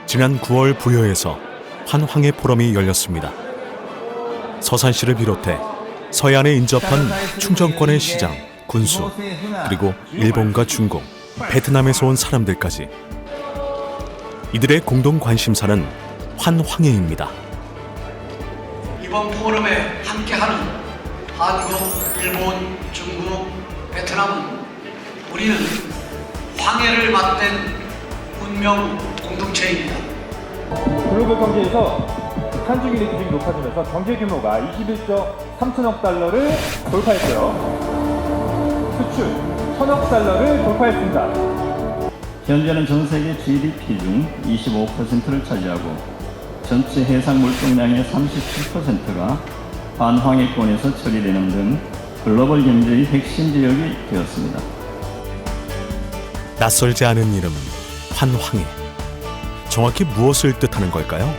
지난 9월 부여에서 환황해 포럼이 열렸습니다. 서산시를 비롯해 서해안에 인접한 충정권의 시장, 군수, 그리고 일본과 중국, 베트남에서 온 사람들까지 이들의 공동 관심사는 환황해입니다. 이번 포럼에 함께하는 한국, 일본, 중국, 베트남은 우리는 황해를 맞댄 운명 공동체입니다. 글로벌 경제에서 한중일의 기준이 높아지면서 경제 규모가 21.3천억 달러를 돌파했고요. 수출 1,000억 달러를 돌파했습니다. 현재는 전 세계 GDP 중 25%를 차지하고 전체 해상 물동량의 37%가 반황해권에서 처리되는 등 글로벌 경제의 핵심 지역이 되었습니다. 낯설지 않은 이름, 환황해. 정확히 무엇을 뜻하는 걸까요?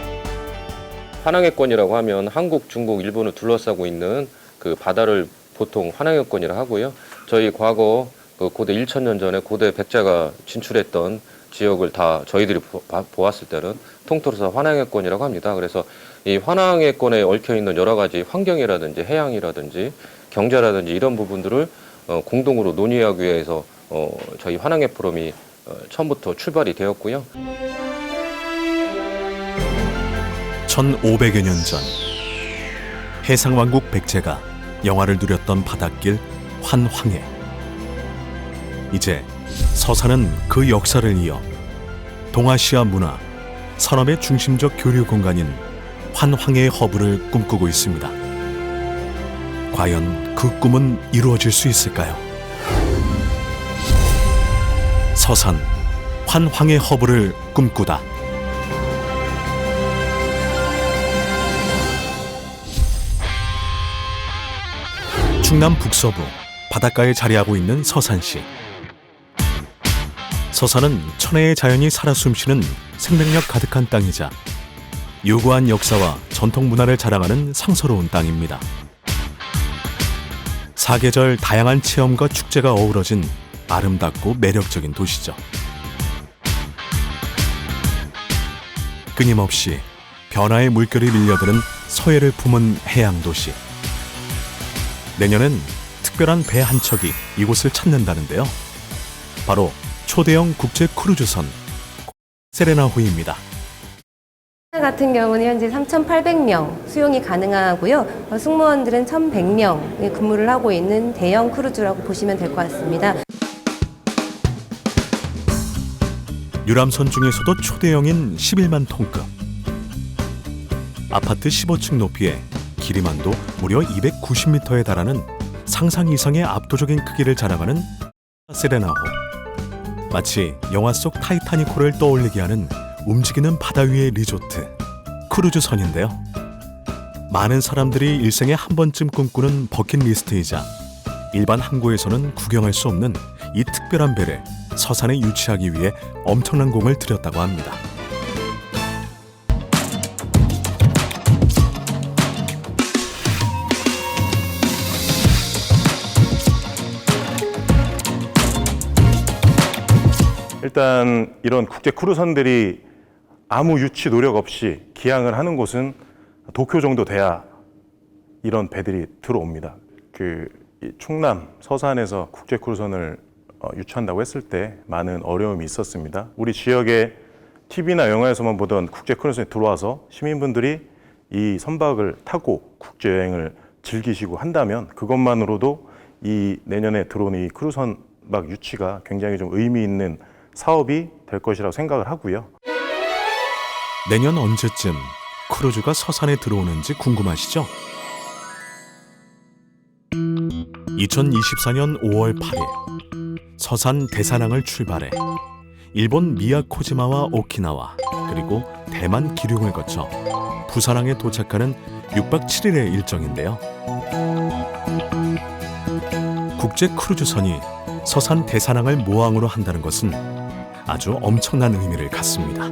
환황해권이라고 하면 한국, 중국, 일본을 둘러싸고 있는 그 바다를 보통 환황해권이라 하고요. 저희 과거 그 고대 1,000년 전에 고대 백제가 진출했던 지역을 다 저희들이 보았을 때는 통틀어서 환황해권이라고 합니다. 그래서 이 환황해권에 얽혀 있는 여러 가지 환경이라든지 해양이라든지 경제라든지 이런 부분들을 공동으로 논의하기 위해서 저희 환황해 포럼이 처음부터 출발이 되었고요. 1500여 년 전 해상왕국 백제가 영화를 누렸던 바닷길 환황해. 이제 서산은 그 역사를 이어 동아시아 문화, 산업의 중심적 교류 공간인 환황해의 허브를 꿈꾸고 있습니다. 과연 그 꿈은 이루어질 수 있을까요? 서산, 환황해 허브를 꿈꾸다. 충남 북서부 바닷가에 자리하고 있는 서산시. 서산은 천혜의 자연이 살아 숨쉬는 생명력 가득한 땅이자 유구한 역사와 전통 문화를 자랑하는 상서로운 땅입니다. 사계절 다양한 체험과 축제가 어우러진 아름답고 매력적인 도시죠. 끊임없이 변화의 물결이 밀려드는 서해를 품은 해양도시. 내년엔 특별한 배 한 척이 이곳을 찾는다는데요. 바로 초대형 국제 크루즈선 세레나호입니다. 같은 경우는 현재 3,800명 수용이 가능하고요. 승무원들은 1,100명 근무를 하고 있는 대형 크루즈라고 보시면 될 것 같습니다. 유람선 중에서도 초대형인 11만 톤급. 아파트 15층 높이에 길이만도 무려 290m에 달하는 상상 이상의 압도적인 크기를 자랑하는 세레나호. 마치 영화 속 타이타닉호를 떠올리게 하는 움직이는 바다 위의 리조트, 크루즈선인데요. 많은 사람들이 일생에 한 번쯤 꿈꾸는 버킷리스트이자 일반 항구에서는 구경할 수 없는 이 특별한 배를 서산에 유치하기 위해 엄청난 공을 들였다고 합니다. 일단 이런 국제 크루선들이 아무 유치 노력 없이 기항을 하는 곳은 도쿄 정도 돼야 이런 배들이 들어옵니다. 충남 서산에서 국제 크루선을 유치한다고 했을 때 많은 어려움이 있었습니다. 우리 지역에 TV나 영화에서만 보던 국제 크루선이 들어와서 시민분들이 이 선박을 타고 국제 여행을 즐기시고 한다면 그것만으로도 이 내년에 들어오는 이 크루선박 유치가 굉장히 좀 의미 있는 사업이 될 것이라고 생각을 하고요. 내년 언제쯤 크루즈가 서산에 들어오는지 궁금하시죠? 2024년 5월 8일 서산 대사항을 출발해 일본 미야코지마와 오키나와 그리고 대만 기륭을 거쳐 부산항에 도착하는 6박 7일의 일정인데요. 국제 크루즈선이 서산 대사항을 모항으로 한다는 것은 아주 엄청난 의미를 갖습니다.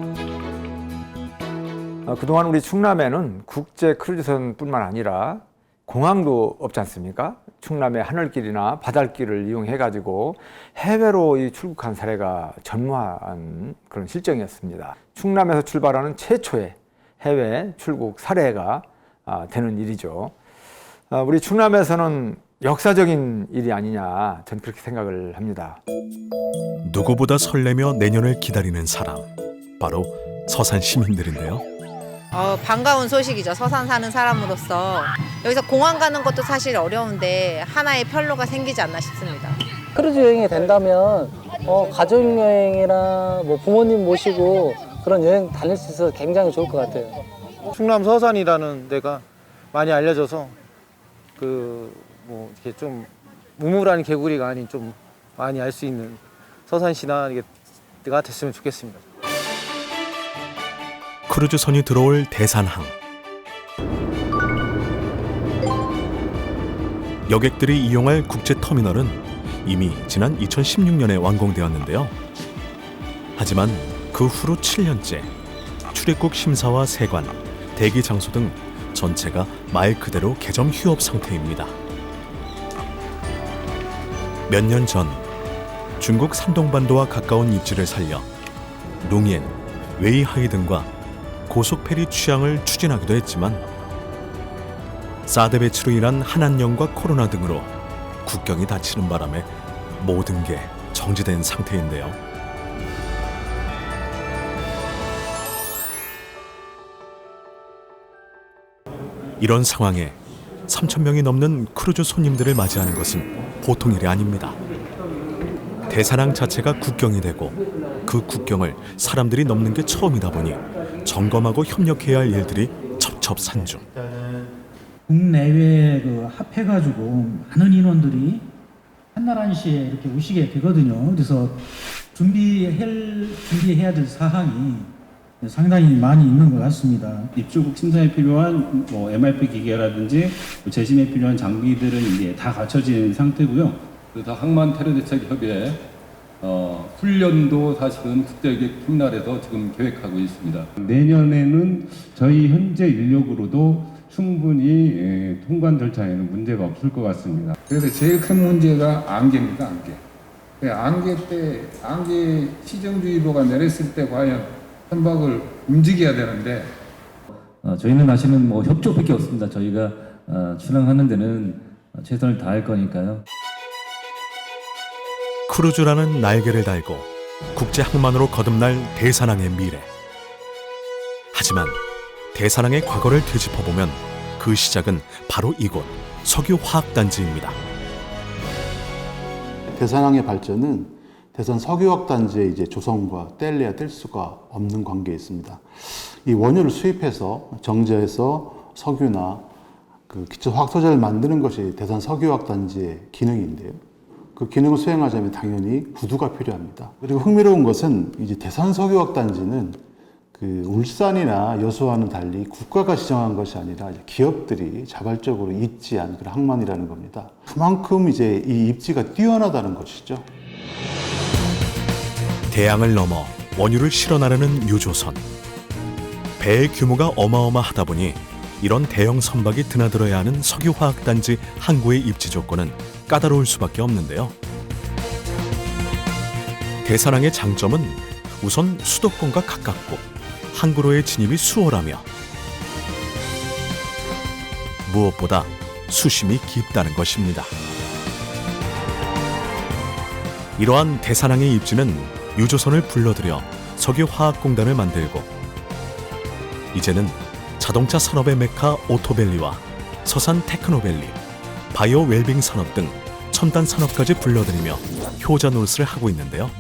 그동안 우리 충남에는 국제 크루즈선뿐만 아니라 공항도 없지 않습니까? 충남의 하늘길이나 바닷길을 이용해 가지고 해외로 이 출국한 사례가 전무한 그런 실정이었습니다. 충남에서 출발하는 최초의 해외 출국 사례가 되는 일이죠. 우리 충남에서는 역사적인 일이 아니냐, 저는 그렇게 생각을 합니다. 누구보다 설레며 내년을 기다리는 사람, 바로 서산 시민들인데요. 반가운 소식이죠. 서산 사는 사람으로서. 여기서 공항 가는 것도 사실 어려운데 하나의 편로가 생기지 않나 싶습니다. 크루즈 여행이 된다면 가족 여행이나 뭐 부모님 모시고 그런 여행 다닐 수 있어서 굉장히 좋을 것 같아요. 충남 서산이라는 데가 많이 알려져서 이렇게 좀 우물안 개구리가 아닌 좀 많이 알 수 있는 서산시나 이게가 됐으면 좋겠습니다. 크루즈선이 들어올 대산항. 여객들이 이용할 국제터미널은 이미 지난 2016년에 완공되었는데요. 하지만 그 후로 7년째 출입국 심사와 세관, 대기 장소 등 전체가 말 그대로 개점 휴업 상태입니다. 몇 년 전 중국 산동반도와 가까운 입지를 살려 룽옌, 웨이하이 등과 고속페리 취항을 추진하기도 했지만 사드 배치로 인한 한한령과 코로나 등으로 국경이 닫히는 바람에 모든 게 정지된 상태인데요. 이런 상황에 3,000명이 넘는 크루즈 손님들을 맞이하는 것은 보통 일이 아닙니다. 대산항 자체가 국경이 되고 그 국경을 사람들이 넘는 게 처음이다 보니 점검하고 협력해야 할 일들이 첩첩산중. 국내외 합해가지고 많은 인원들이 한날 한시에 이렇게 오시게 되거든요. 그래서 준비해야 될 사항이 상당히 많이 있는 것 같습니다. 입출국 심사에 필요한 MRP 기계라든지 재심에 필요한 장비들은 이제 다 갖춰진 상태고요. 그래서 항만 테러 대책 협의회 훈련도 사실은 국제여객 터미널에서 지금 계획하고 있습니다. 내년에는 저희 현재 인력으로도 충분히 통관 절차에는 문제가 없을 것 같습니다. 그래서 제일 큰 문제가 안개입니다. 안개 시정주의보가 내렸을 때 과연 선박을 움직여야 되는데 저희는 사실은 협조밖에 없습니다. 저희가 출항하는 데는 최선을 다할 거니까요. 크루즈라는 날개를 달고 국제 항만으로 거듭날 대산항의 미래. 하지만 대산항의 과거를 되짚어보면 그 시작은 바로 이곳 석유화학단지입니다. 대산항의 발전은 대산 석유화학단지의 조성과 뗄래야 뗄 수가 없는 관계에 있습니다. 이 원유를 수입해서 정제해서 석유나 기초화학소재를 만드는 것이 대산 석유화학단지의 기능인데요. 그 기능을 수행하자면 당연히 구두가 필요합니다. 그리고 흥미로운 것은 이제 대산 석유화학단지는 울산이나 여수와는 달리 국가가 지정한 것이 아니라 기업들이 자발적으로 입지한 그런 항만이라는 겁니다. 그만큼 이제 이 입지가 뛰어나다는 것이죠. 대양을 넘어 원유를 실어 나르는 유조선. 배의 규모가 어마어마하다 보니 이런 대형 선박이 드나들어야 하는 석유화학단지 항구의 입지 조건은 까다로울 수밖에 없는데요. 대산항의 장점은 우선 수도권과 가깝고 항구로의 진입이 수월하며 무엇보다 수심이 깊다는 것입니다. 이러한 대산항의 입지는 유조선을 불러들여 석유화학공단을 만들고 이제는 자동차 산업의 메카 오토밸리와 서산 테크노밸리, 바이오 웰빙 산업 등 첨단 산업까지 불러들이며 효자 노릇을 하고 있는데요.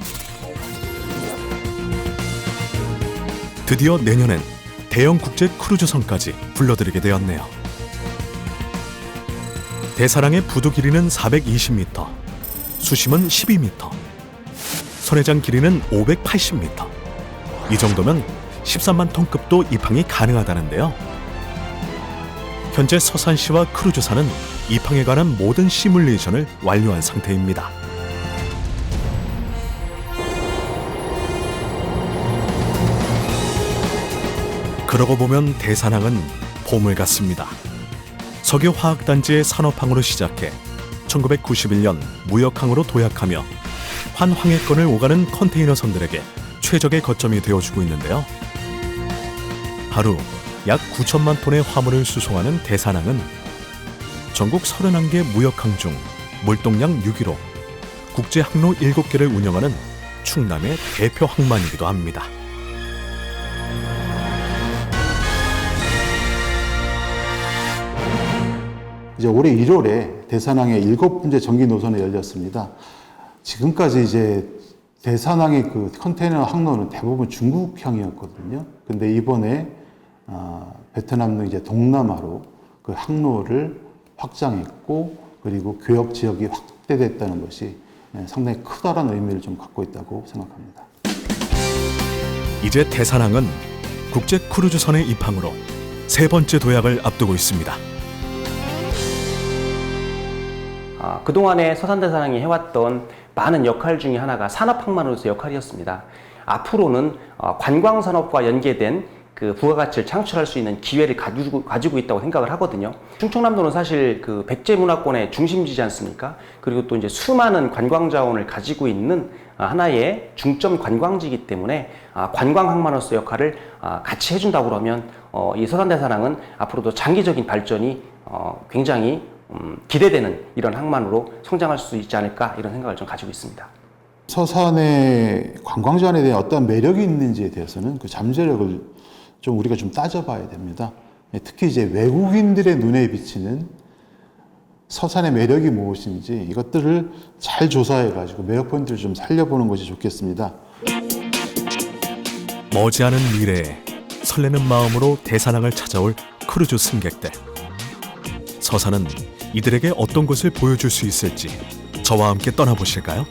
드디어 내년엔 대형 국제 크루즈선까지 불러들이게 되었네요. 대산항의 부두 길이는 420m, 수심은 12m, 선회장 길이는 580m. 이 정도면 13만 톤급도 입항이 가능하다는데요. 현재 서산시와 크루즈사는 입항에 관한 모든 시뮬레이션을 완료한 상태입니다. 그러고 보면 대산항은 보물 같습니다. 석유화학단지의 산업항으로 시작해 1991년 무역항으로 도약하며 환황해권을 오가는 컨테이너선들에게 최적의 거점이 되어주고 있는데요. 하루 약 9천만 톤의 화물을 수송하는 대산항은 전국 31개 무역항 중 물동량 6위로 국제항로 7개를 운영하는 충남의 대표 항만이기도 합니다. 이제 올해 1월에 대산항의 7번째 정기 노선이 열렸습니다. 지금까지 이제 대산항의 그 컨테이너 항로는 대부분 중국향이었거든요. 근데 이번에 베트남로 이제 동남아로 그 항로를 확장했고, 그리고 교역 지역이 확대됐다는 것이 상당히 크다라는 의미를 좀 갖고 있다고 생각합니다. 이제 대산항은 국제 크루즈선의 입항으로 3번째 도약을 앞두고 있습니다. 그동안에 서산대산항이 해왔던 많은 역할 중에 하나가 산업항만으로서 역할이었습니다. 앞으로는 관광산업과 연계된 그 부가가치를 창출할 수 있는 기회를 가지고 있다고 생각을 하거든요. 충청남도는 사실 그 백제문화권의 중심지지 않습니까? 그리고 또 이제 수많은 관광자원을 가지고 있는 하나의 중점 관광지이기 때문에 관광항만으로서 역할을 같이 해준다고 그러면 이 서산대산항은 앞으로도 장기적인 발전이 굉장히 기대되는 이런 항만으로 성장할 수 있지 않을까 이런 생각을 좀 가지고 있습니다. 서산의 관광지원에 대한 어떤 매력이 있는지에 대해서는 그 잠재력을 좀 우리가 좀 따져봐야 됩니다. 특히 이제 외국인들의 눈에 비치는 서산의 매력이 무엇인지 이것들을 잘 조사해가지고 매력 포인트를 좀 살려보는 것이 좋겠습니다. 머지않은 미래에 설레는 마음으로 대산항을 찾아올 크루즈 승객들. 서산은 이들에게 어떤 것을 보여줄 수 있을지 저와 함께 떠나보실까요?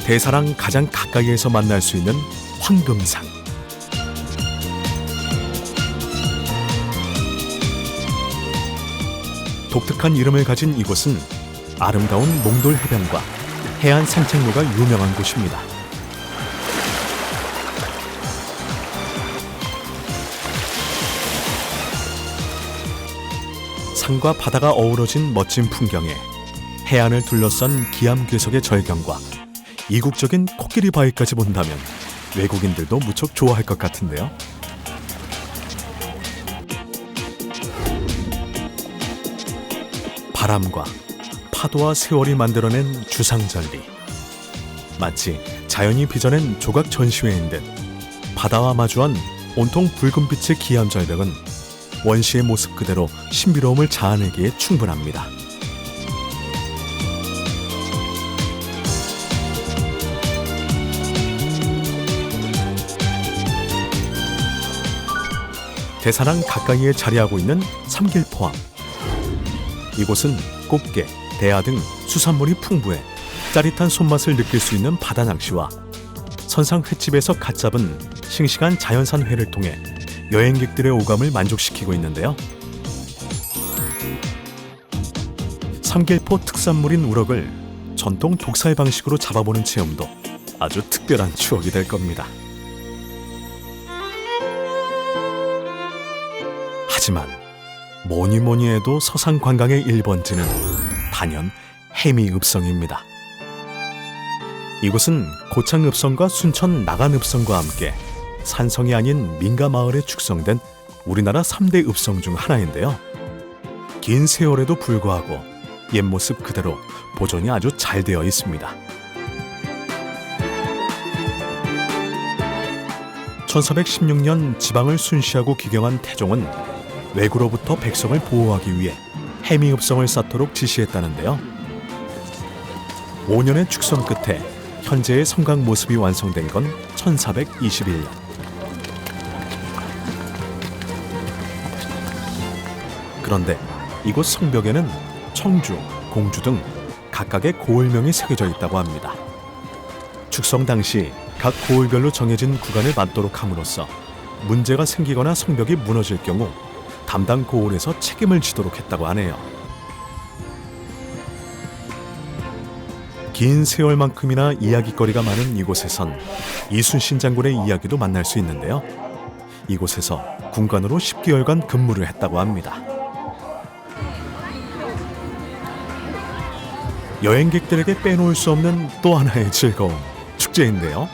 대산항 가장 가까이에서 만날 수 있는 황금산. 독특한 이름을 가진 이곳은 아름다운 몽돌 해변과 해안 산책로가 유명한 곳입니다. 산과 바다가 어우러진 멋진 풍경에 해안을 둘러싼 기암괴석의 절경과 이국적인 코끼리 바위까지 본다면 외국인들도 무척 좋아할 것 같은데요. 바람과 파도와 세월이 만들어낸 주상절리. 마치 자연이 빚어낸 조각 전시회인 듯 바다와 마주한 온통 붉은빛의 기암절벽은 원시의 모습 그대로 신비로움을 자아내기에 충분합니다. 대산항 가까이에 자리하고 있는 삼길포항. 이곳은 꽃게, 대하 등 수산물이 풍부해 짜릿한 손맛을 느낄 수 있는 바다 낚시와 선상 횟집에서 갓 잡은 싱싱한 자연산 회를 통해 여행객들의 오감을 만족시키고 있는데요. 삼길포 특산물인 우럭을 전통 독살 방식으로 잡아보는 체험도 아주 특별한 추억이 될 겁니다. 하지만 뭐니 해도 서산 관광의 1번지는 단연 해미읍성입니다. 이곳은 고창읍성과 순천 나간읍성과 함께 산성이 아닌 민가마을에 축성된 우리나라 3대 읍성 중 하나인데요. 긴 세월에도 불구하고 옛 모습 그대로 보존이 아주 잘 되어 있습니다. 1416년 지방을 순시하고 기경한 태종은 왜구로부터 백성을 보호하기 위해 해미읍성을 쌓도록 지시했다는데요. 5년의 축성 끝에 현재의 성곽 모습이 완성된 건 1421년. 그런데 이곳 성벽에는 청주, 공주 등 각각의 고을명이 새겨져 있다고 합니다. 축성 당시 각 고을별로 정해진 구간을 맞도록 함으로써 문제가 생기거나 성벽이 무너질 경우 담당 고을에서 책임을 지도록 했다고 하네요. 긴 세월만큼이나 이야깃거리가 많은 이곳에선 이순신 장군의 이야기도 만날 수 있는데요. 이곳에서 군관으로 10개월간 근무를 했다고 합니다. 여행객들에게 빼놓을 수 없는 또 하나의 즐거움, 축제인데요.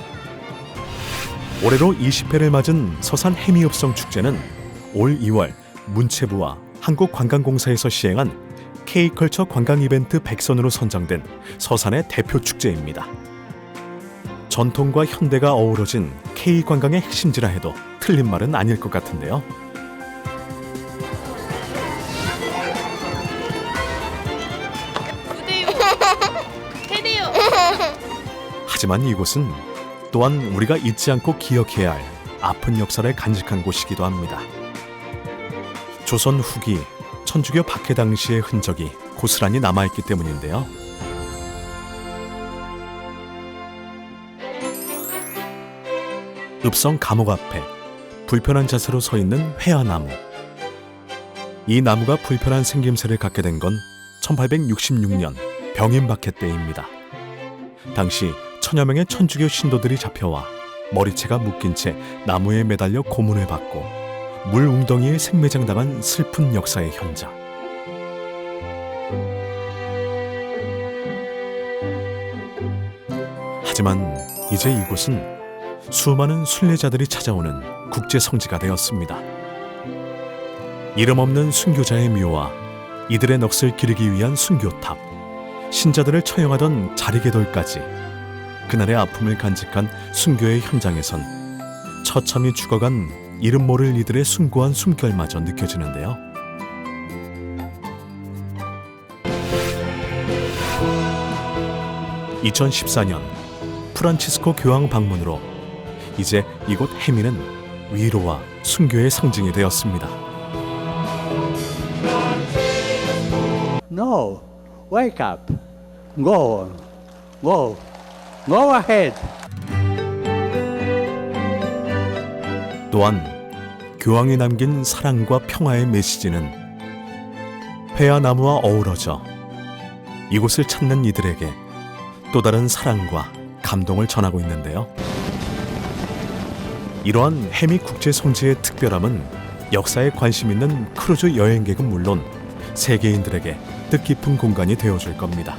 올해로 20회를 맞은 서산 해미읍성 축제는 올 2월 문체부와 한국관광공사에서 시행한 K컬처 관광 이벤트 100선으로 선정된 서산의 대표 축제입니다. 전통과 현대가 어우러진 K관광의 핵심지라 해도 틀린 말은 아닐 것 같은데요. 하지만 이곳은 또한 우리가 잊지 않고 기억해야 할 아픈 역사를 간직한 곳이기도 합니다. 조선 후기 천주교 박해 당시의 흔적이 고스란히 남아있기 때문인데요. 읍성 감옥 앞에 불편한 자세로 서 있는 회화나무. 이 나무가 불편한 생김새를 갖게 된 건 1866년 병인박해 때입니다. 당시 천여 명의 천주교 신도들이 잡혀와 머리채가 묶인 채 나무에 매달려 고문을 받고 물 웅덩이에 생매장당한 슬픈 역사의 현장. 하지만 이제 이곳은 수많은 순례자들이 찾아오는 국제 성지가 되었습니다. 이름 없는 순교자의 묘와 이들의 넋을 기리기 위한 순교탑, 신자들을 처형하던 자리개돌까지 그날의 아픔을 간직한 순교의 현장에선 처참히 죽어간 이름 모를 이들의 숭고한 숨결마저 느껴지는데요. (2014년) 프란치스코 교황 방문으로 이제 이곳 해미는 위로와 순교의 상징이 되었습니다. No, wake up. Go on. Go. Go ahead. 또한 교황이 남긴 사랑과 평화의 메시지는 회화나무와 어우러져 이곳을 찾는 이들에게 또 다른 사랑과 감동을 전하고 있는데요. 이러한 해미 국제 성지의 특별함은 역사에 관심 있는 크루즈 여행객은 물론 세계인들에게 뜻깊은 공간이 되어줄 겁니다.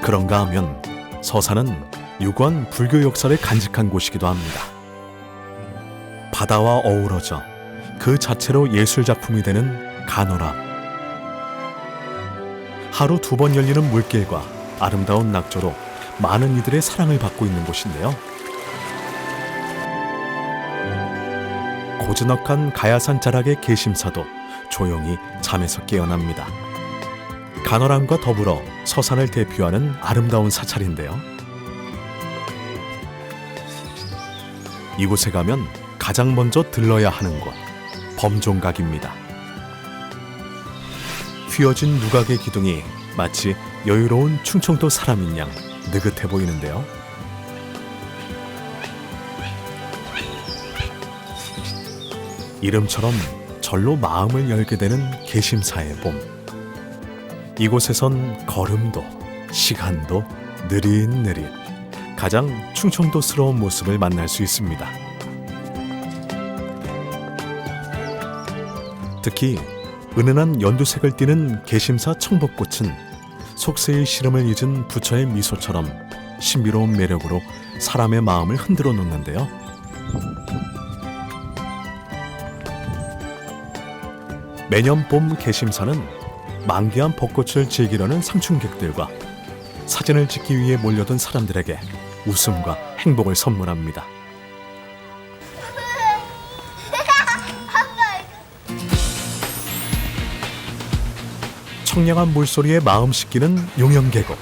그런가 하면 서산은 유구한 불교 역사를 간직한 곳이기도 합니다. 바다와 어우러져 그 자체로 예술작품이 되는 간호람. 하루 2번 열리는 물길과 아름다운 낙조로 많은 이들의 사랑을 받고 있는 곳인데요. 고즈넉한 가야산 자락의 개심사도 조용히 잠에서 깨어납니다. 간호람과 더불어 서산을 대표하는 아름다운 사찰인데요. 이곳에 가면 가장 먼저 들러야 하는 곳, 범종각입니다. 휘어진 누각의 기둥이 마치 여유로운 충청도 사람인 양 느긋해 보이는데요. 이름처럼 절로 마음을 열게 되는 개심사의 봄. 이곳에선 걸음도 시간도 느릿느릿 가장 충청도스러운 모습을 만날 수 있습니다. 특히 은은한 연두색을 띠는 개심사 청법꽃은 속세의 시름을 잊은 부처의 미소처럼 신비로운 매력으로 사람의 마음을 흔들어 놓는데요. 매년 봄 개심사는 만개한 벚꽃을 즐기려는 상춘객들과 사진을 찍기 위해 몰려든 사람들에게 웃음과 행복을 선물합니다. 청량한 물소리에 마음 씻기는 용영계곡.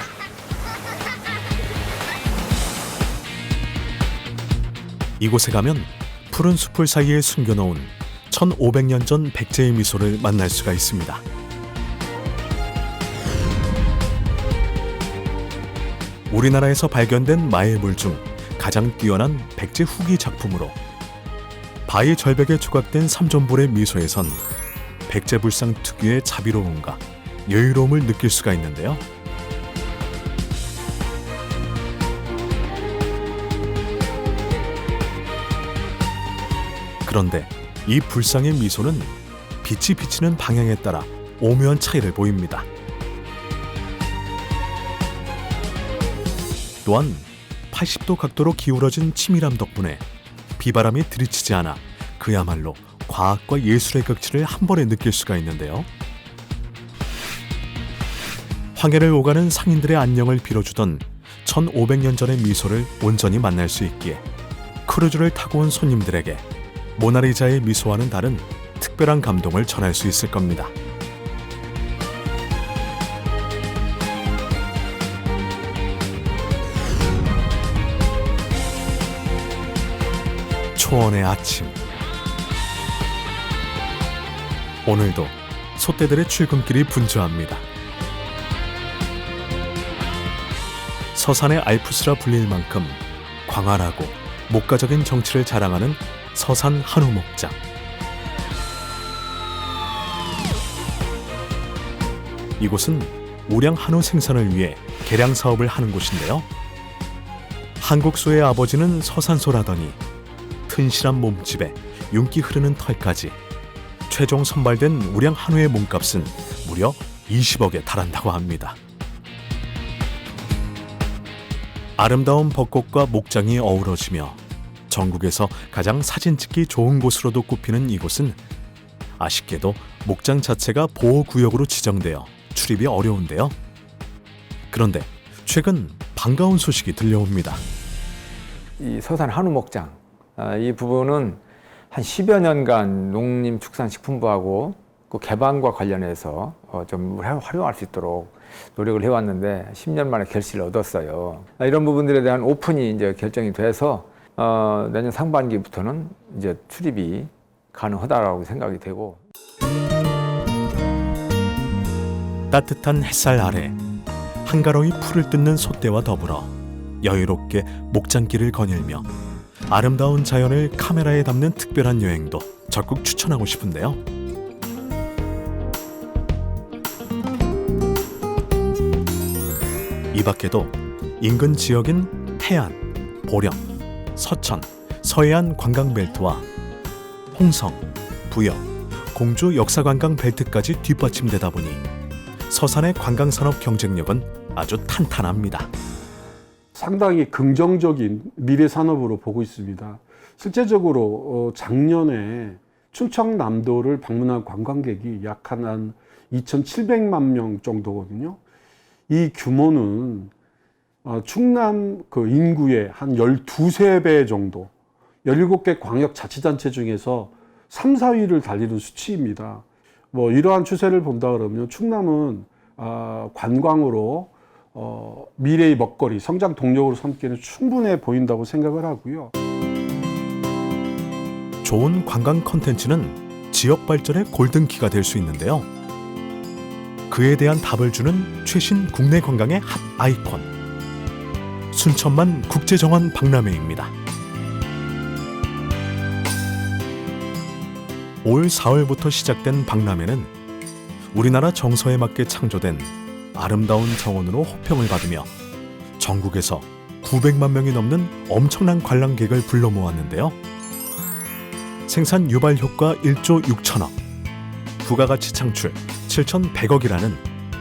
이곳에 가면 푸른 숲을 사이에 숨겨놓은 1500년 전 백제의 미소를 만날 수가 있습니다. 우리나라에서 발견된 마애물 중 가장 뛰어난 백제 후기 작품으로 바위 절벽에 조각된 삼존볼의 미소에선 백제불상 특유의 자비로움과 여유로움을 느낄 수가 있는데요. 그런데 이 불상의 미소는 빛이 비치는 방향에 따라 오묘한 차이를 보입니다. 또한 80도 각도로 기울어진 치밀함 덕분에 비바람이 들이치지 않아 그야말로 과학과 예술의 극치를 한 번에 느낄 수가 있는데요. 황해를 오가는 상인들의 안녕을 빌어주던 1500년 전의 미소를 온전히 만날 수 있기에 크루즈를 타고 온 손님들에게 모나리자의 미소와는 다른 특별한 감동을 전할 수 있을 겁니다. 초원의 아침. 오늘도 소떼들의 출근길이 분주합니다. 서산의 알프스라 불릴 만큼 광활하고 목가적인 정치를 자랑하는 서산 한우 목장. 이곳은 우량 한우 생산을 위해 개량 사업을 하는 곳인데요. 한국소의 아버지는 서산소라더니 튼실한 몸집에 윤기 흐르는 털까지 최종 선발된 우량 한우의 몸값은 무려 20억에 달한다고 합니다. 아름다운 벚꽃과 목장이 어우러지며 전국에서 가장 사진 찍기 좋은 곳으로도 꼽히는 이곳은 아쉽게도 목장 자체가 보호구역으로 지정되어 출입이 어려운데요. 그런데 최근 반가운 소식이 들려옵니다. 이 서산 한우 목장, 이 부분은 한 10여 년간 농림축산식품부하고 그 개방과 관련해서 좀 활용할 수 있도록 노력을 해왔는데 10년 만에 결실을 얻었어요. 이런 부분들에 대한 오픈이 이제 결정이 돼서 내년 상반기부터는 이제 출입이 가능하다라고 생각이 되고. 따뜻한 햇살 아래 한가로이 풀을 뜯는 소떼와 더불어 여유롭게 목장길을 거닐며 아름다운 자연을 카메라에 담는 특별한 여행도 적극 추천하고 싶은데요. 이 밖에도 인근 지역인 해안, 보령, 서천, 서해안 관광벨트와 홍성, 부여, 공주 역사관광 벨트까지 뒷받침되다 보니 서산의 관광산업 경쟁력은 아주 탄탄합니다. 상당히 긍정적인 미래 산업으로 보고 있습니다. 실제적으로 작년에 충청남도를 방문한 관광객이 약 한 2,700만 명 정도거든요. 이 규모는 충남 그 인구의 한 12~13배 정도, 17개 광역자치단체 중에서 3, 4위를 달리는 수치입니다. 뭐 이러한 추세를 본다 그러면 충남은 관광으로 미래의 먹거리, 성장 동력으로 삼기에는 충분해 보인다고 생각을 하고요. 좋은 관광 콘텐츠는 지역 발전의 골든키가 될 수 있는데요. 그에 대한 답을 주는 최신 국내 관광의 핫 아이콘, 순천만 국제정원 박람회입니다. 올 4월부터 시작된 박람회는 우리나라 정서에 맞게 창조된 아름다운 정원으로 호평을 받으며 전국에서 900만 명이 넘는 엄청난 관람객을 불러 모았는데요. 생산 유발 효과 1조 6천억, 부가가치 창출 7,100억이라는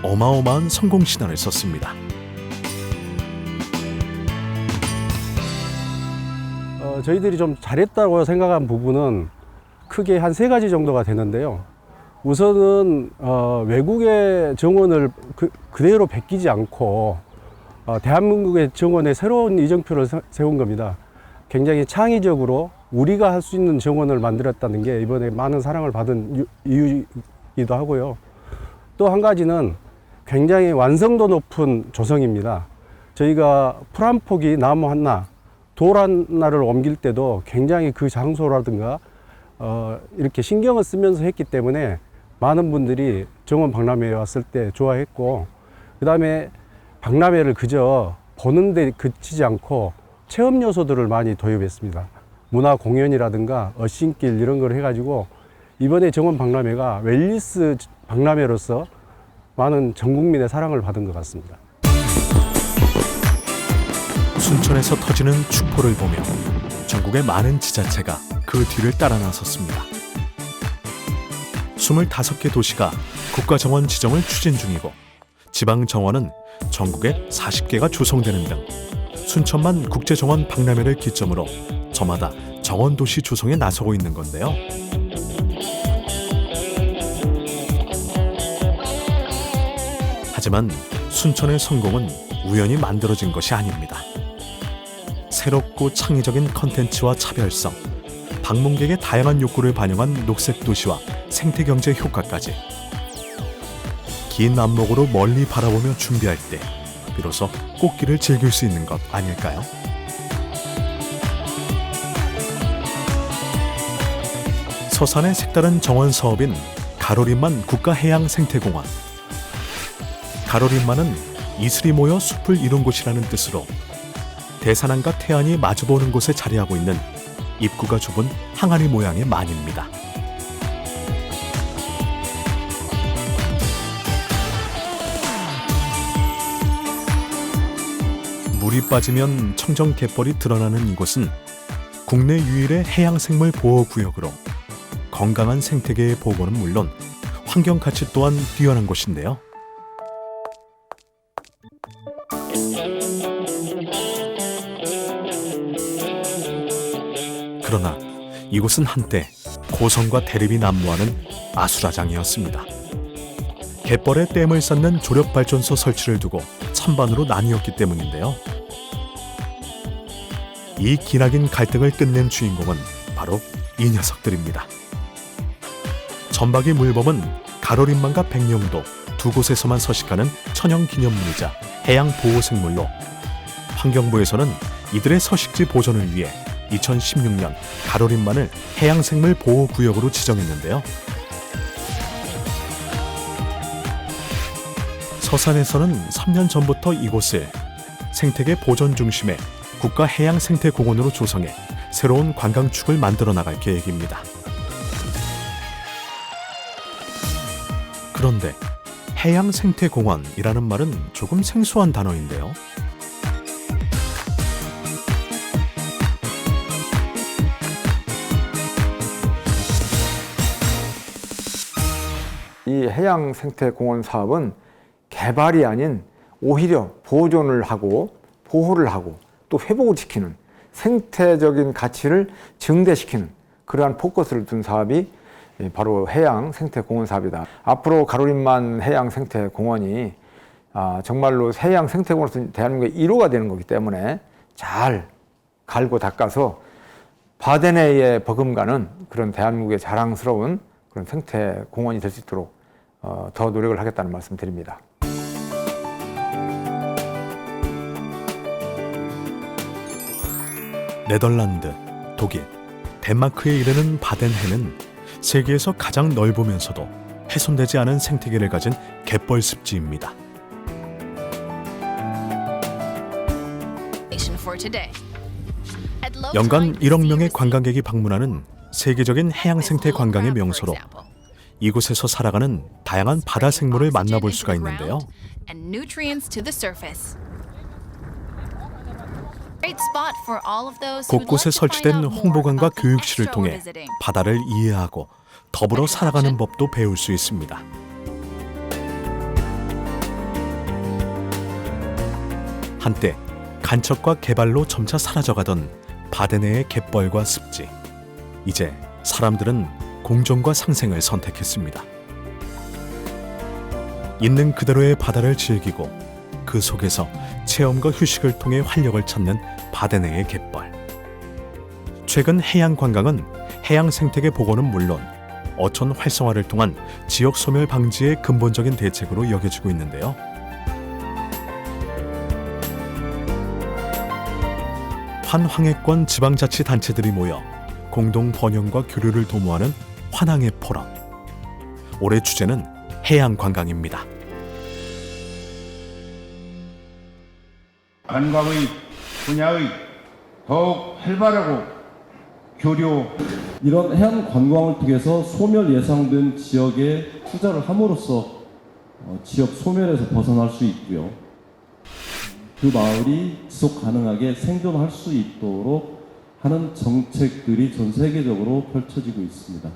어마어마한 성공 신화를 썼습니다. 저희들이 좀 잘했다고 생각한 부분은 크게 한 3가지 정도가 되는데요. 우선은 외국의 정원을 그대로 베끼지 않고 대한민국의 정원에 새로운 이정표를 세운 겁니다. 굉장히 창의적으로 우리가 할 수 있는 정원을 만들었다는 게 이번에 많은 사랑을 받은 이유이기도 하고요. 또 한 가지는 굉장히 완성도 높은 조성입니다. 저희가 풀 한 폭이 나무 하나, 돌 하나를 옮길 때도 굉장히 그 장소라든가 이렇게 신경을 쓰면서 했기 때문에 많은 분들이 정원 박람회에 왔을 때 좋아했고, 그 다음에 박람회를 그저 보는 데 그치지 않고 체험 요소들을 많이 도입했습니다. 문화 공연이라든가 어신길 이런 걸 해가지고 이번에 정원 박람회가 웰니스 박람회로서 많은 전 국민의 사랑을 받은 것 같습니다. 순천에서 터지는 축포를 보며 전국의 많은 지자체가 그 뒤를 따라 나섰습니다. 25개 도시가 국가정원 지정을 추진 중이고 지방정원은 전국에 40개가 조성되는 등 순천만 국제정원 박람회를 기점으로 저마다 정원도시 조성에 나서고 있는 건데요. 하지만 순천의 성공은 우연히 만들어진 것이 아닙니다. 새롭고 창의적인 컨텐츠와 차별성, 방문객의 다양한 욕구를 반영한 녹색 도시와 생태경제 효과까지 긴 안목으로 멀리 바라보며 준비할 때 비로소 꽃길을 즐길 수 있는 것 아닐까요? 서산의 색다른 정원 사업인 가로림만 국가해양생태공원. 가로림만은 이슬이 모여 숲을 이룬 곳이라는 뜻으로 대산안과 태안이 마주보는 곳에 자리하고 있는 입구가 좁은 항아리 모양의 만입니다. 물이 빠지면 청정 갯벌이 드러나는 이곳은 국내 유일의 해양생물 보호구역으로 건강한 생태계의 보호는 물론 환경 가치 또한 뛰어난 곳인데요. 그러나 이곳은 한때 고성과 대립이 난무하는 아수라장이었습니다. 갯벌에 댐을 쌓는 조력발전소 설치를 두고 찬반으로 나뉘었기 때문인데요. 이 기나긴 갈등을 끝낸 주인공은 바로 이 녀석들입니다. 전박이 물범은 가로림만과 백령도 두 곳에서만 서식하는 천연기념물이자 해양보호생물로 환경부에서는 이들의 서식지 보존을 위해 2016년 가로림만을 해양생물 보호구역으로 지정했는데요. 서산에서는 3년 전부터 이곳을 생태계 보존 중심의 국가해양생태공원으로 조성해 새로운 관광축을 만들어 나갈 계획입니다. 그런데 해양생태공원이라는 말은 조금 생소한 단어인데요. 이 해양생태공원 사업은 개발이 아닌 오히려 보존을 하고 보호를 하고 또 회복을 시키는 생태적인 가치를 증대시키는 그러한 포커스를 둔 사업이 바로 해양생태공원 사업이다. 앞으로 가로림만 해양생태공원이 정말로 해양생태공원으로서 대한민국의 1호가 되는 거기 때문에 잘 갈고 닦아서 바데네에 버금가는 그런 대한민국의 자랑스러운 그런 생태공원이 될 수 있도록 더 노력을 하겠다는 말씀 드립니다. 네덜란드, 독일, 덴마크에 이르는 바덴해는 세계에서 가장 넓으면서도 훼손되지 않은 생태계를 가진 갯벌 습지입니다. 연간 1억 명의 관광객이 방문하는 세계적인 해양생태 관광의 명소로 이곳에서 살아가는 다양한 바다 생물을 만나볼 수가 있는데요. 곳곳에 설치된 홍보관과 교육실을 통해 바다를 이해하고 더불어 살아가는 법도 배울 수 있습니다. 한때 간척과 개발로 점차 사라져가던 바데네의 갯벌과 습지. 이제 사람들은 공존과 상생을 선택했습니다. 있는 그대로의 바다를 즐기고 그 속에서 체험과 휴식을 통해 활력을 찾는 바데네의 갯벌. 최근 해양 관광은 해양 생태계 보호는 물론 어촌 활성화를 통한 지역 소멸 방지의 근본적인 대책으로 여겨지고 있는데요. 환황해권 지방자치단체들이 모여 공동 번영과 교류를 도모하는 환항해 포럼. 올해 주제는 해양 관광입니다. 관광의 분야의 더욱 활발하고 교류 이런 해안 관광을 통해서 소멸 예상된 지역에 투자를 함으로써 지역 소멸에서 벗어날 수 있고요. 그 마을이 지속 가능하게 생존할 수 있도록 하는 정책들이 전 세계적으로 펼쳐지고 있습니다.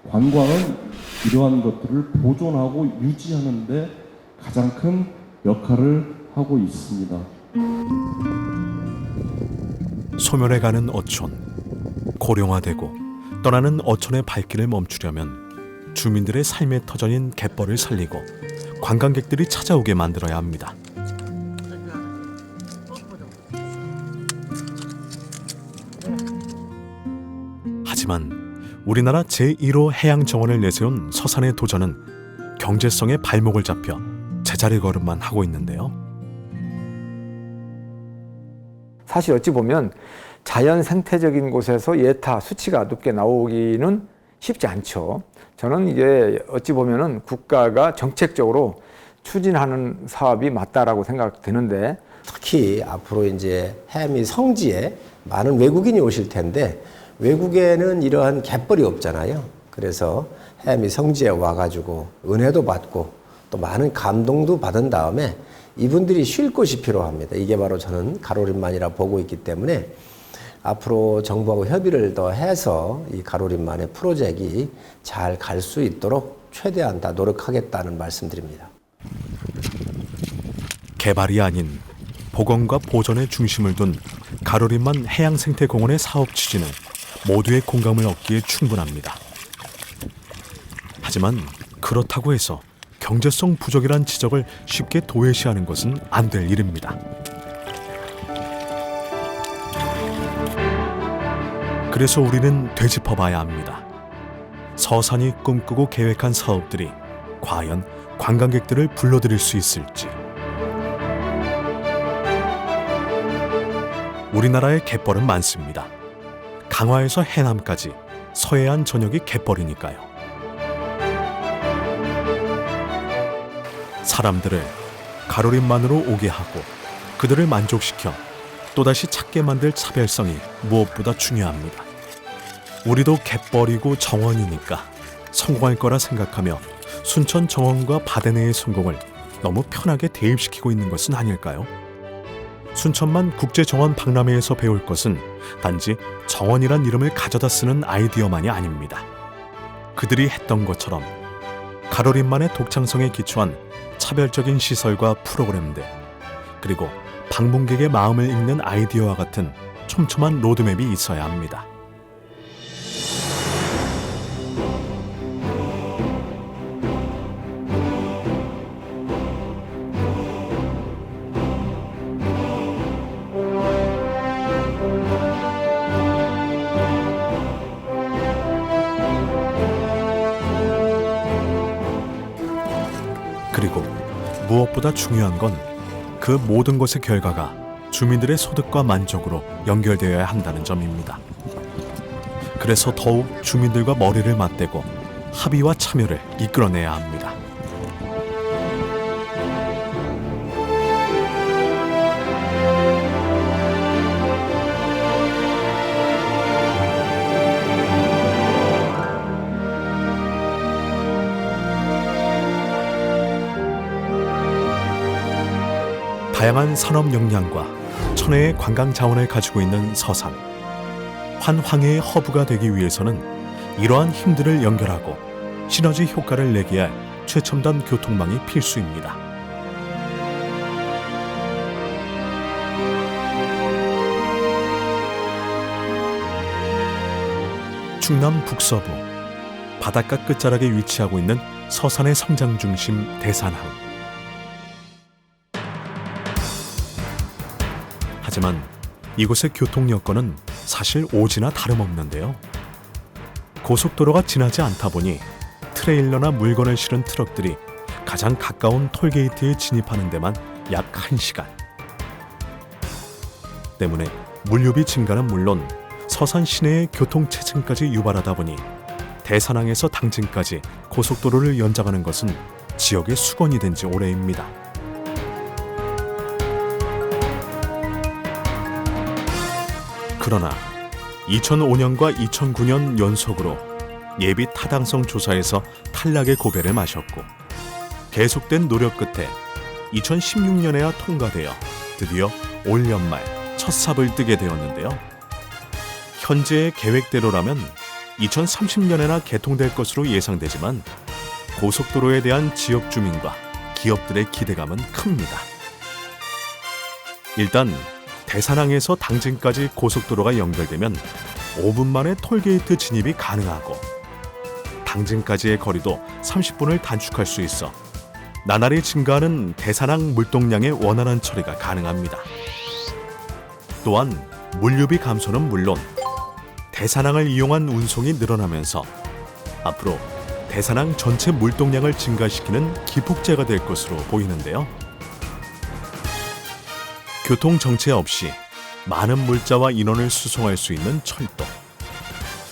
관광은 이러한 것들을 보존하고 유지하는 데 가장 큰 역할을 하고 있습니다. 소멸해가는 어촌, 고령화되고 떠나는 어촌의 발길을 멈추려면 주민들의 삶의 터전인 갯벌을 살리고 관광객들이 찾아오게 만들어야 합니다. 하지만 우리나라 제1호 해양정원을 내세운 서산의 도전은 경제성의 발목을 잡혀 제자리 걸음만 하고 있는데요. 사실 어찌 보면 자연 생태적인 곳에서 예타 수치가 높게 나오기는 쉽지 않죠. 저는 이게 어찌 보면은 국가가 정책적으로 추진하는 사업이 맞다라고 생각되는데, 특히 앞으로 이제 해미 성지에 많은 외국인이 오실 텐데 외국에는 이러한 갯벌이 없잖아요. 그래서 해미 성지에 와가지고 은혜도 받고 또 많은 감동도 받은 다음에 이분들이 쉴 곳이 필요합니다. 이게 바로 저는 가로림만이라 보고 있기 때문에 앞으로 정부하고 협의를 더 해서 이 가로림만의 프로젝트가 잘 갈 수 있도록 최대한 다 노력하겠다는 말씀드립니다. 개발이 아닌 복원과 보존의 중심을 둔 가로림만 해양생태공원의 사업 취지는 모두의 공감을 얻기에 충분합니다. 하지만 그렇다고 해서 경제성 부족이란 지적을 쉽게 도외시하는 것은 안 될 일입니다. 그래서 우리는 되짚어봐야 합니다. 서산이 꿈꾸고 계획한 사업들이 과연 관광객들을 불러들일 수 있을지. 우리나라의 갯벌은 많습니다. 강화에서 해남까지 서해안 전역이 갯벌이니까요. 사람들을 가로림만으로 오게 하고 그들을 만족시켜 또다시 찾게 만들 차별성이 무엇보다 중요합니다. 우리도 갯벌이고 정원이니까 성공할 거라 생각하며 순천 정원과 바다내의 성공을 너무 편하게 대입시키고 있는 것은 아닐까요? 순천만 국제정원 박람회에서 배울 것은 단지 정원이란 이름을 가져다 쓰는 아이디어만이 아닙니다. 그들이 했던 것처럼 가로림만의 독창성에 기초한 차별적인 시설과 프로그램들, 그리고 방문객의 마음을 읽는 아이디어와 같은 촘촘한 로드맵이 있어야 합니다. 그리고 무엇보다 중요한 건 그 모든 것의 결과가 주민들의 소득과 만족으로 연결되어야 한다는 점입니다. 그래서 더욱 주민들과 머리를 맞대고 합의와 참여를 이끌어내야 합니다. 다양한 산업 역량과 천혜의 관광 자원을 가지고 있는 서산. 환황해의 허브가 되기 위해서는 이러한 힘들을 연결하고 시너지 효과를 내게 할 최첨단 교통망이 필수입니다. 충남 북서부 바닷가 끝자락에 위치하고 있는 서산의 성장 중심 대산항. 하지만 이곳의 교통 여건은 사실 오지나 다름없는데요. 고속도로가 지나지 않다 보니 트레일러나 물건을 실은 트럭들이 가장 가까운 톨게이트에 진입하는 데만 약 1시간. 때문에 물류비 증가는 물론 서산 시내의 교통체증까지 유발하다 보니 대산항에서 당진까지 고속도로를 연장하는 것은 지역의 수건이 된 지 오래입니다. 그러나 2005년과 2009년 연속으로 예비 타당성 조사에서 탈락의 고배를 마셨고 계속된 노력 끝에 2016년에야 통과되어 드디어 올 연말 첫 삽을 뜨게 되었는데요. 현재의 계획대로라면 2030년에나 개통될 것으로 예상되지만 고속도로에 대한 지역 주민과 기업들의 기대감은 큽니다. 일단 대산항에서 당진까지 고속도로가 연결되면 5분 만에 톨게이트 진입이 가능하고 당진까지의 거리도 30분을 단축할 수 있어 나날이 증가하는 대산항 물동량의 원활한 처리가 가능합니다. 또한 물류비 감소는 물론 대산항을 이용한 운송이 늘어나면서 앞으로 대산항 전체 물동량을 증가시키는 기폭제가 될 것으로 보이는데요. 교통 정체 없이 많은 물자와 인원을 수송할 수 있는 철도.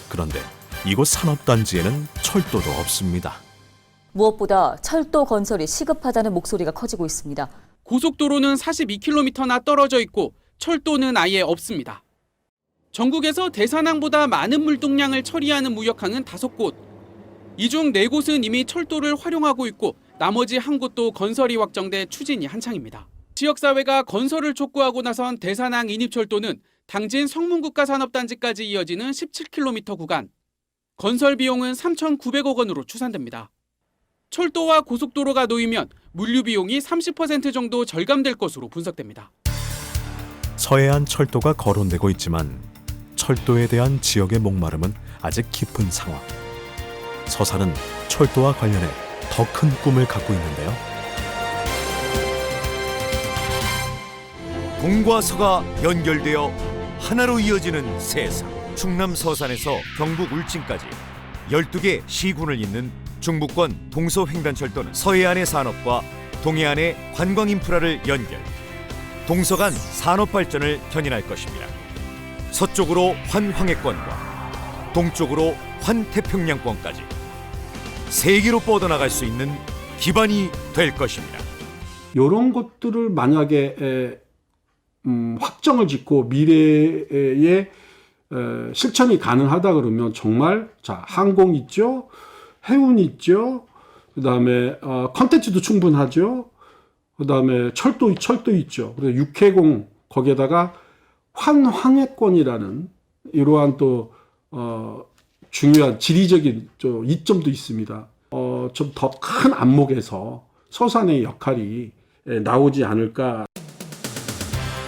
그런데 이곳 산업단지에는 철도도 없습니다. 무엇보다 철도 건설이 시급하다는 목소리가 커지고 있습니다. 고속도로는 42km나 떨어져 있고 철도는 아예 없습니다. 전국에서 대산항보다 많은 물동량을 처리하는 무역항은 5곳. 이 중 4곳은 이미 철도를 활용하고 있고 나머지 한 곳도 건설이 확정돼 추진이 한창입니다. 지역사회가 건설을 촉구하고 나선 대산항 인입철도는 당진 성문국가산업단지까지 이어지는 17km 구간. 건설 비용은 3,900억 원으로 추산됩니다. 철도와 고속도로가 놓이면 물류 비용이 30% 정도 절감될 것으로 분석됩니다. 서해안 철도가 거론되고 있지만 철도에 대한 지역의 목마름은 아직 깊은 상황. 서산은 철도와 관련해 더 큰 꿈을 갖고 있는데요. 동과 서가 연결되어 하나로 이어지는 세상. 충남 서산에서 경북 울진까지 12개 시군을 잇는 중부권 동서횡단철도는 서해안의 산업과 동해안의 관광 인프라를 연결, 동서 간 산업 발전을 견인할 것입니다. 서쪽으로 환황해권과 동쪽으로 환태평양권까지 세계로 뻗어나갈 수 있는 기반이 될 것입니다. 이런 것들을 만약에 확정을 짓고 미래에 실천이 가능하다 그러면 정말 자 항공 있죠, 해운 있죠, 그다음에 컨텐츠도 충분하죠, 그다음에 철도 있죠. 그리고 육해공 거기에다가 환황해권이라는 이러한 또 중요한 지리적인 이점도 있습니다. 좀 더 큰 안목에서 서산의 역할이 나오지 않을까.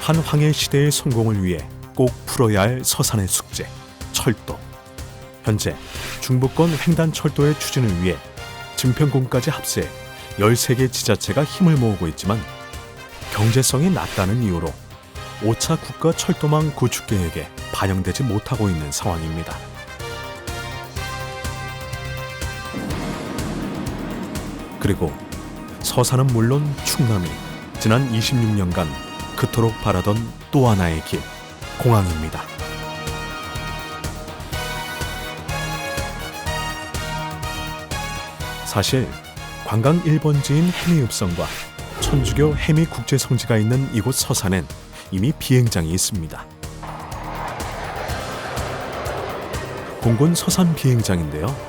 한황해 시대의 성공을 위해 꼭 풀어야 할 서산의 숙제, 철도. 현재 중부권 횡단철도의 추진을 위해 증평군까지 합세해 13개 지자체가 힘을 모으고 있지만 경제성이 낮다는 이유로 5차 국가 철도망 구축 계획에 반영되지 못하고 있는 상황입니다. 그리고 서산은 물론 충남이 지난 26년간 그토록 바라던 또 하나의 길, 공항입니다. 사실 관광 1번지인 해미읍성과 천주교 해미국제성지가 있는 이곳 서산엔 이미 비행장이 있습니다. 공군 서산 비행장인데요.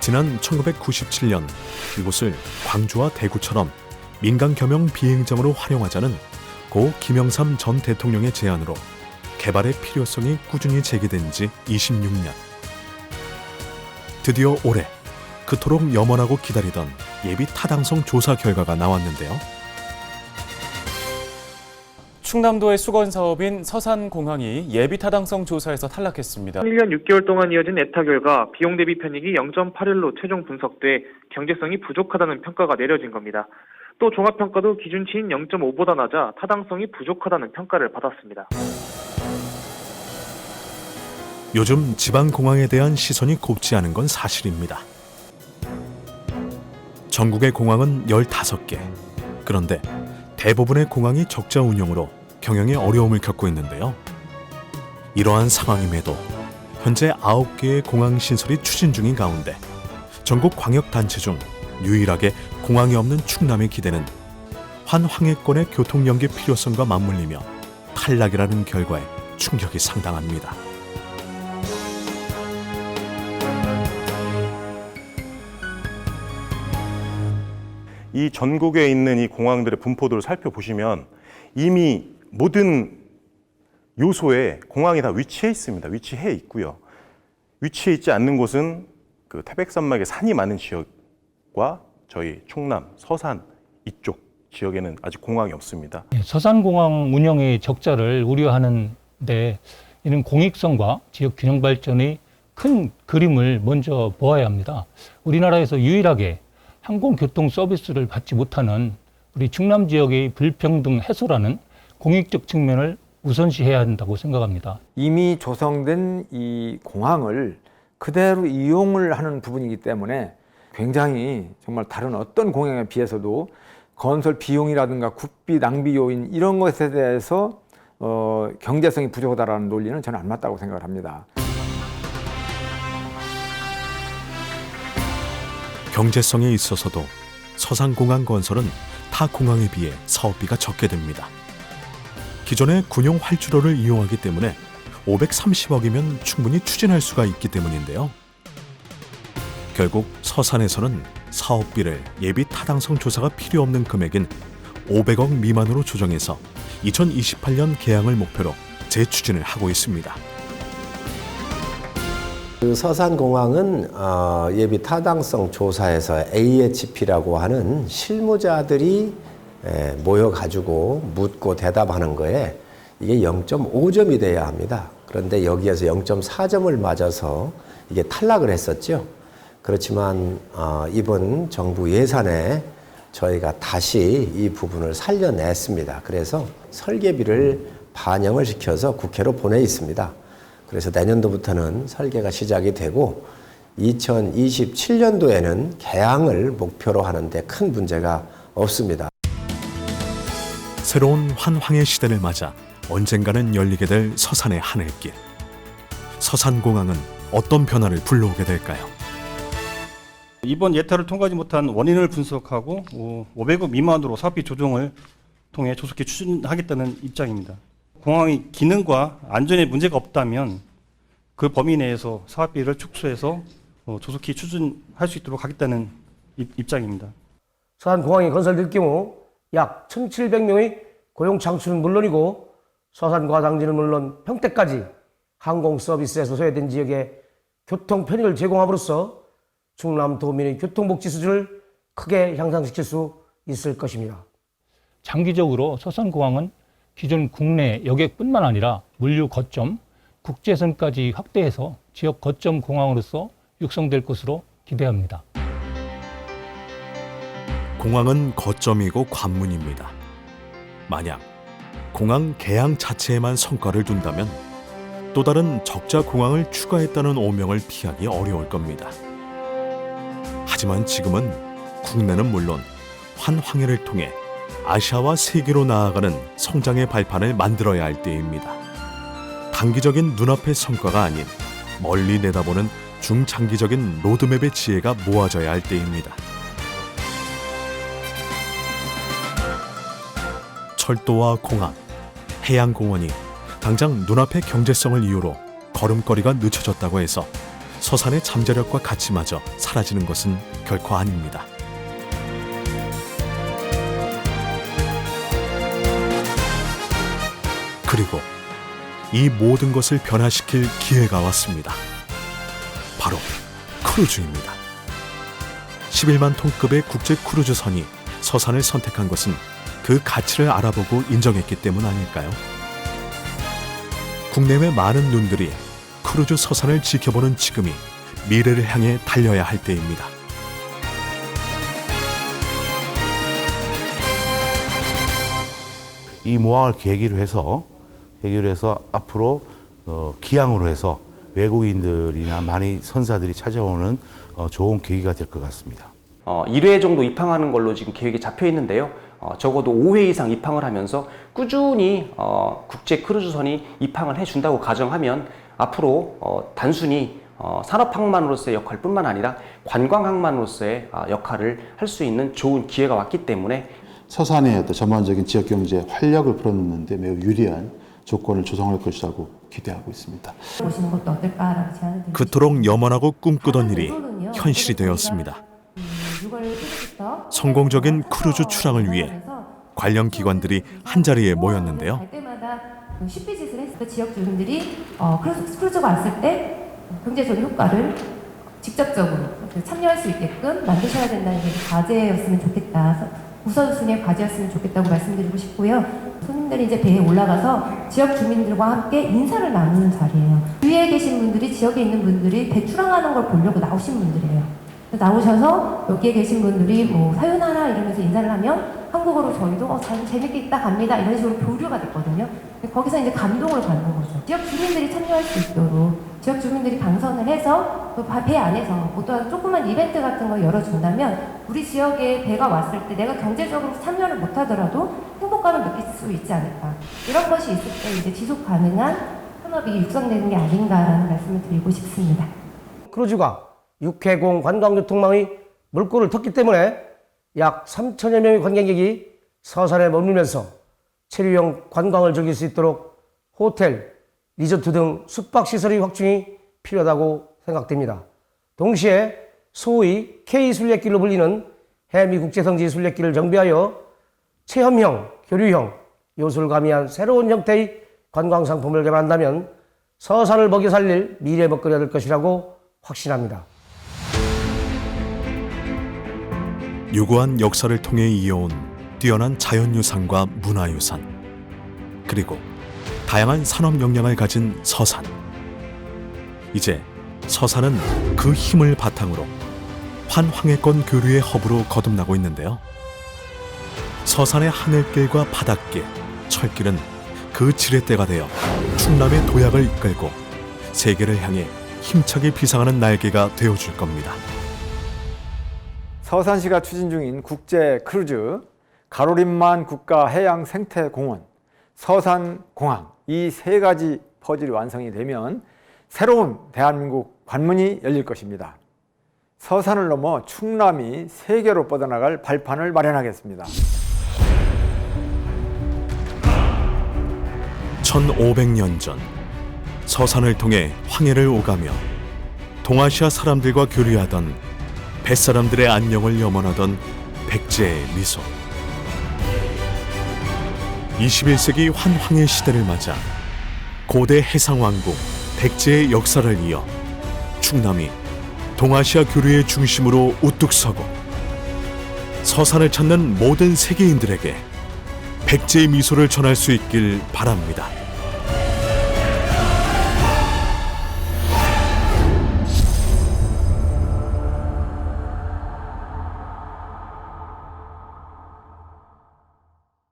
지난 1997년 이곳을 광주와 대구처럼 민간 겸용 비행장으로 활용하자는 고 김영삼 전 대통령의 제안으로 개발의 필요성이 꾸준히 제기된 지 26년. 드디어 올해 그토록 염원하고 기다리던 예비 타당성 조사 결과가 나왔는데요. 충남도의 수건 사업인 서산공항이 예비 타당성 조사에서 탈락했습니다. 1년 6개월 동안 이어진 애타 결과 비용 대비 편익이 0.81로 최종 분석돼 경제성이 부족하다는 평가가 내려진 겁니다. 또 종합평가도 기준치인 0.5보다 낮아 타당성이 부족하다는 평가를 받았습니다. 요즘 지방공항에 대한 시선이 곱지 않은 건 사실입니다. 전국의 공항은 15개. 그런데 대부분의 공항이 적자 운영으로 경영에 어려움을 겪고 있는데요. 이러한 상황임에도 현재 9개의 공항 신설이 추진 중인 가운데 전국 광역단체 중 유일하게 공항이 없는 충남의 기대는 환황해권의 교통 연계 필요성과 맞물리며 탈락이라는 결과에 충격이 상당합니다. 이 전국에 있는 이 공항들의 분포도를 살펴보시면 이미 모든 요소에 공항이 다 위치해 있습니다. 위치해 있고요. 위치해 있지 않는 곳은 그 태백산맥의 산이 많은 지역과 저희 충남, 서산 이쪽 지역에는 아직 공항이 없습니다. 서산공항 운영의 적자를 우려하는데 이는 공익성과 지역 균형 발전의 큰 그림을 먼저 보아야 합니다. 우리나라에서 유일하게 항공교통 서비스를 받지 못하는 우리 충남 지역의 불평등 해소라는 공익적 측면을 우선시해야 한다고 생각합니다. 이미 조성된 이 공항을 그대로 이용을 하는 부분이기 때문에 굉장히 정말 다른 어떤 공항에 비해서도 건설 비용이라든가 국비 낭비 요인 이런 것에 대해서 경제성이 부족하다는 논리는 저는 안 맞다고 생각을 합니다. 경제성에 있어서도 서산공항 건설은 타 공항에 비해 사업비가 적게 됩니다. 기존의 군용 활주로를 이용하기 때문에 530억이면 충분히 추진할 수가 있기 때문인데요. 결국 서산에서는 사업비를 예비 타당성 조사가 필요 없는 금액인 500억 미만으로 조정해서 2028년 개항을 목표로 재추진을 하고 있습니다. 그 서산공항은 예비 타당성 조사에서 AHP라고 하는 실무자들이 모여가지고 묻고 대답하는 거에 이게 0.5점이 돼야 합니다. 그런데 여기에서 0.4점을 맞아서 이게 탈락을 했었죠. 그렇지만 이번 정부 예산에 저희가 다시 이 부분을 살려냈습니다. 그래서 설계비를 반영을 시켜서 국회로 보내 있습니다. 그래서 내년도부터는 설계가 시작이 되고 2027년도에는 개항을 목표로 하는데 큰 문제가 없습니다. 새로운 환황의 시대를 맞아 언젠가는 열리게 될 서산의 하늘길. 서산공항은 어떤 변화를 불러오게 될까요? 이번 예타를 통과하지 못한 원인을 분석하고 500억 미만으로 사업비 조정을 통해 조속히 추진하겠다는 입장입니다. 공항의 기능과 안전에 문제가 없다면 그 범위 내에서 사업비를 축소해서 조속히 추진할 수 있도록 하겠다는 입장입니다. 서산공항이 건설될 경우 약 1,700명의 고용 창출은 물론이고 서산과 당지는 물론 평택까지 항공 서비스에서 소외된 지역에 교통 편의를 제공함으로써 충남 도민의 교통복지 수준을 크게 향상시킬 수 있을 것입니다. 장기적으로 서산공항은 기존 국내 여객뿐만 아니라 물류 거점, 국제선까지 확대해서 지역 거점 공항으로서 육성될 것으로 기대합니다. 공항은 거점이고 관문입니다. 만약 공항 개항 자체에만 성과를 둔다면 또 다른 적자 공항을 추가했다는 오명을 피하기 어려울 겁니다. 하지만 지금은 국내는 물론 환황해를 통해 아시아와 세계로 나아가는 성장의 발판을 만들어야 할 때입니다. 단기적인 눈앞의 성과가 아닌 멀리 내다보는 중장기적인 로드맵의 지혜가 모아져야 할 때입니다. 철도와 공항, 해양공원이 당장 눈앞의 경제성을 이유로 걸음걸이가 늦춰졌다고 해서 서산의 잠재력과 가치마저 사라지는 것은 결코 아닙니다. 그리고 이 모든 것을 변화시킬 기회가 왔습니다. 바로 크루즈입니다. 11만 톤급의 국제 크루즈선이 서산을 선택한 것은 그 가치를 알아보고 인정했기 때문 아닐까요? 국내외 많은 눈들이 크루즈 서산을 지켜보는 지금이 미래를 향해 달려야 할 때입니다. 이 모항을 계기로 해서 앞으로 기항으로 해서 외국인들이나 많이 선사들이 찾아오는 좋은 계기가 될 것 같습니다. 1회 정도 입항하는 걸로 지금 계획이 잡혀 있는데요. 적어도 5회 이상 입항을 하면서 꾸준히 국제 크루즈선이 입항을 해준다고 가정하면 앞으로 단순히 산업항만으로서의 역할뿐만 아니라 관광항만으로서의 역할을 할 수 있는 좋은 기회가 왔기 때문에 서산의 어떤 전반적인 지역 경제에 활력을 불어넣는 데 매우 유리한 조건을 조성할 것이라고 기대하고 있습니다. 보시는 것도 어떨까라고 제안을 드리고 그토록 염원하고 꿈꾸던 일이 현실이 되었습니다. 성공적인 크루즈 출항을 위해 관련 기관들이 한자리에 모였는데요. 갈 때마다 쉽비짓을 했을 지역 주민들이 크루즈가 왔을 때 경제적인 효과를 직접적으로 참여할 수 있게끔 만드셔야 된다는 게 과제였으면 좋겠다. 우선순위의 과제였으면 좋겠다고 말씀드리고 싶고요. 손님들이 이제 배에 올라가서 지역 주민들과 함께 인사를 나누는 자리예요. 주위에 계신 분들이, 지역에 있는 분들이 배 출항하는 걸 보려고 나오신 분들이에요. 나오셔서 여기에 계신 분들이 뭐 사요나라 이러면서 인사를 하면 한국어로 저희도 재밌게 있다 갑니다 이런 식으로 교류가 됐거든요. 거기서 이제 감동을 받는 거죠. 지역 주민들이 참여할 수 있도록 지역 주민들이 방선을 해서 또 배 안에서 어떠한 조그만 이벤트 같은 걸 열어준다면 우리 지역에 배가 왔을 때 내가 경제적으로 참여를 못하더라도 행복감을 느낄 수 있지 않을까. 이런 것이 있을 때 이제 지속 가능한 산업이 육성되는 게 아닌가라는 말씀을 드리고 싶습니다. 크루즈가 육해공 관광교통망의 물꼬를 텄기 때문에 약 3천여 명의 관광객이 서산에 머물면서 체류형 관광을 즐길 수 있도록 호텔, 리조트 등 숙박시설의 확충이 필요하다고 생각됩니다. 동시에 소위 K순례길로 불리는 해미국제성지 순례길을 정비하여 체험형, 교류형 요소를 가미한 새로운 형태의 관광상품을 개발한다면 서산을 먹여 살릴 미래 먹거리가 될 것이라고 확신합니다. 유구한 역사를 통해 이어온 뛰어난 자연유산과 문화유산, 그리고 다양한 산업 역량을 가진 서산. 이제 서산은 그 힘을 바탕으로 환황해권 교류의 허브로 거듭나고 있는데요. 서산의 하늘길과 바닷길, 철길은 그 지렛대가 되어 충남의 도약을 이끌고 세계를 향해 힘차게 비상하는 날개가 되어줄 겁니다. 서산시가 추진 중인 국제 크루즈, 가로림만 국가해양생태공원, 서산공항 이 세 가지 퍼즐이 완성이 되면 새로운 대한민국 관문이 열릴 것입니다. 서산을 넘어 충남이 세계로 뻗어나갈 발판을 마련하겠습니다. 1500년 전 서산을 통해 황해를 오가며 동아시아 사람들과 교류하던 뱃사람들의 안녕을 염원하던 백제의 미소. 21세기 환황의 시대를 맞아 고대 해상왕국 백제의 역사를 이어 충남이 동아시아 교류의 중심으로 우뚝 서고 서산을 찾는 모든 세계인들에게 백제의 미소를 전할 수 있길 바랍니다.